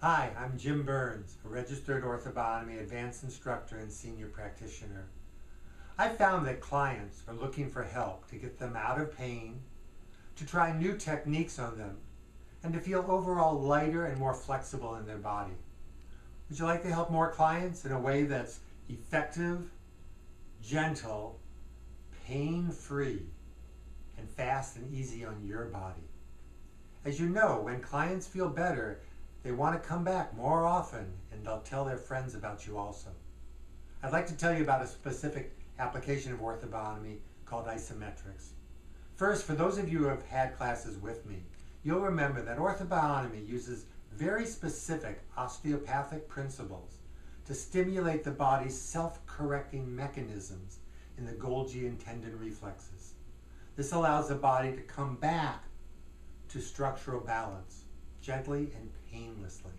Hi, I'm Jim Berns, a registered Ortho-Bionomy advanced instructor and senior practitioner. I found that clients are looking for help to get them out of pain, to try new techniques on them, and to feel overall lighter and more flexible in their body. Would you like to help more clients in a way that's effective, gentle, pain-free, and fast and easy on your body? As you know, when clients feel better, they want to come back more often, and they'll tell their friends about you also. I'd like to tell you about a specific application of Ortho-Bionomy called Isometrics. First, for those of you who have had classes with me, you'll remember that Ortho-Bionomy uses very specific osteopathic principles to stimulate the body's self-correcting mechanisms in the Golgi and tendon reflexes. This allows the body to come back to structural balance, gently and painlessly.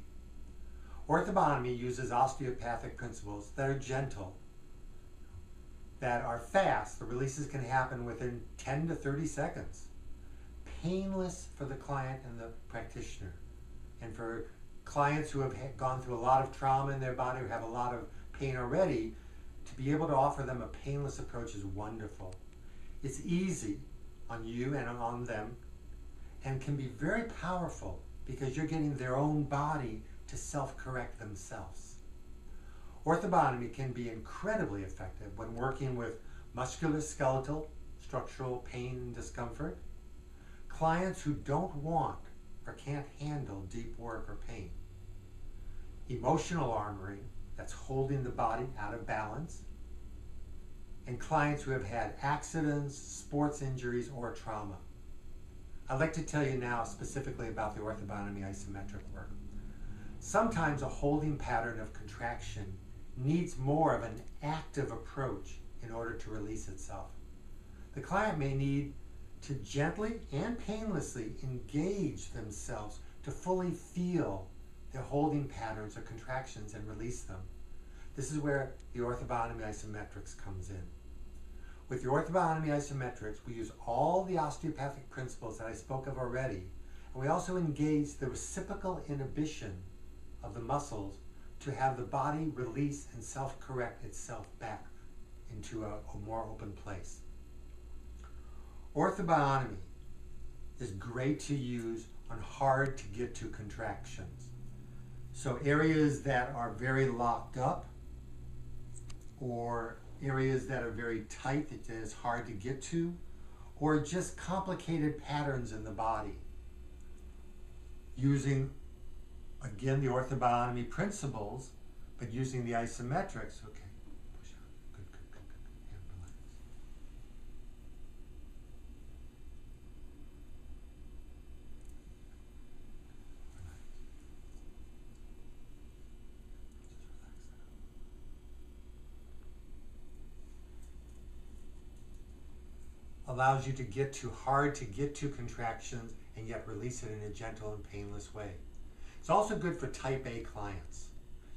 Ortho-Bionomy uses osteopathic principles that are gentle, that are fast. The releases can happen within 10 to 30 seconds. Painless for the client and the practitioner. And for clients who have gone through a lot of trauma in their body, who have a lot of pain already, to be able to offer them a painless approach is wonderful. It's easy on you and on them, and can be very powerful because you're getting their own body to self-correct themselves. Ortho-Bionomy can be incredibly effective when working with musculoskeletal, structural pain and discomfort, clients who don't want or can't handle deep work or pain, emotional armoring, that's holding the body out of balance, and clients who have had accidents, sports injuries, or trauma. I'd like to tell you now specifically about the Ortho-Bionomy isometric work. Sometimes a holding pattern of contraction needs more of an active approach in order to release itself. The client may need to gently and painlessly engage themselves to fully feel their holding patterns or contractions and release them. This is where the Ortho-Bionomy isometrics comes in. With the Ortho-Bionomy isometrics, we use all the osteopathic principles that I spoke of already, and we also engage the reciprocal inhibition of the muscles to have the body release and self-correct itself back into a more open place. Ortho-Bionomy is great to use on hard to get to contractions. So areas that are very locked up, or areas that are very tight that is hard to get to, or just complicated patterns in the body. Using, again, the Ortho-Bionomy principles, but using the isometrics. Okay, push out. Good, good, good, good, good. And relax. Allows you to get to hard to get to contractions and yet release it in a gentle and painless way. It's also good for type A clients.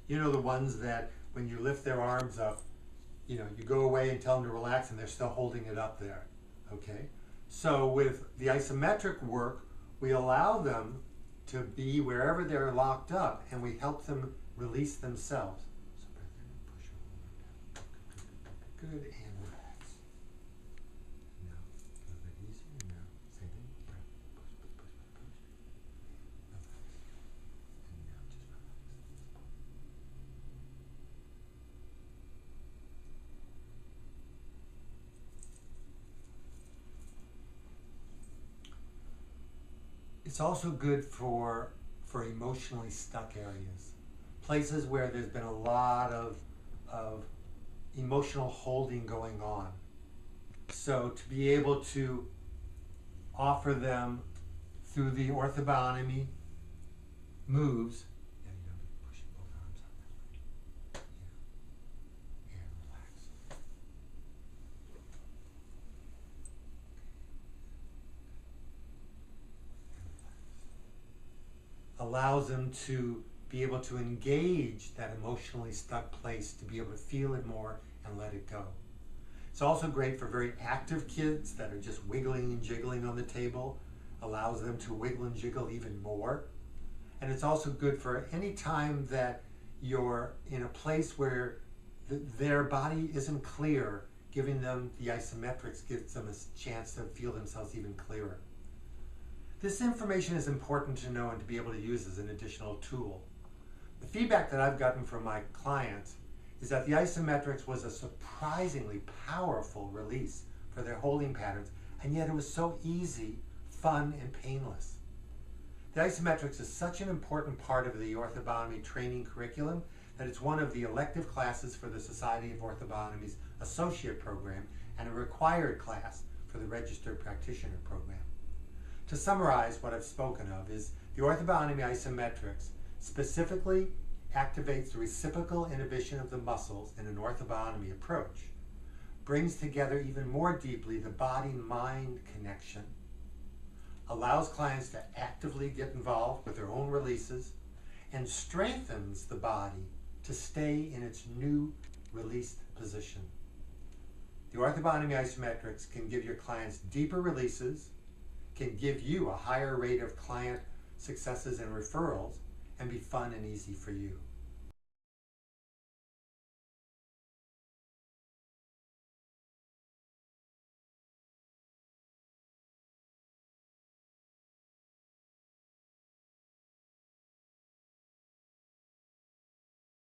You know, the ones that when you lift their arms up, you go away and tell them to relax and they're still holding it up there, okay? So with the isometric work, we allow them to be wherever they're locked up and we help them release themselves. So breath in and push a little bit down. Good, and relax. Now, a little bit easier. Now, same thing. Breath. Push, push, push, push, push. Relax. And now just relax. It's also good for emotionally stuck areas. Places where there's been a lot of emotional holding going on. So to be able to offer them through the Ortho-Bionomy moves, yeah, you don't be pushing both arms out that way. Yeah. And relax. Allows them to be able to engage that emotionally stuck place, to be able to feel it more and let it go. It's also great for very active kids that are just wiggling and jiggling on the table. Allows them to wiggle and jiggle even more. And it's also good for any time that you're in a place where their body isn't clear. Giving them the isometrics gives them a chance to feel themselves even clearer. This information is important to know and to be able to use as an additional tool. The feedback that I've gotten from my clients is that the isometrics was a surprisingly powerful release for their holding patterns, and yet it was so easy, fun, and painless. The isometrics is such an important part of the Ortho-Bionomy training curriculum that it's one of the elective classes for the Society of Ortho-Bionomy's associate program and a required class for the registered practitioner program. To summarize what I've spoken of is the Ortho-Bionomy isometrics specifically activates the reciprocal inhibition of the muscles in an ortho-bionomy approach, brings together even more deeply the body-mind connection, allows clients to actively get involved with their own releases, and strengthens the body to stay in its new released position. The Ortho-Bionomy isometrics can give your clients deeper releases, can give you a higher rate of client successes and referrals, and be fun and easy for you.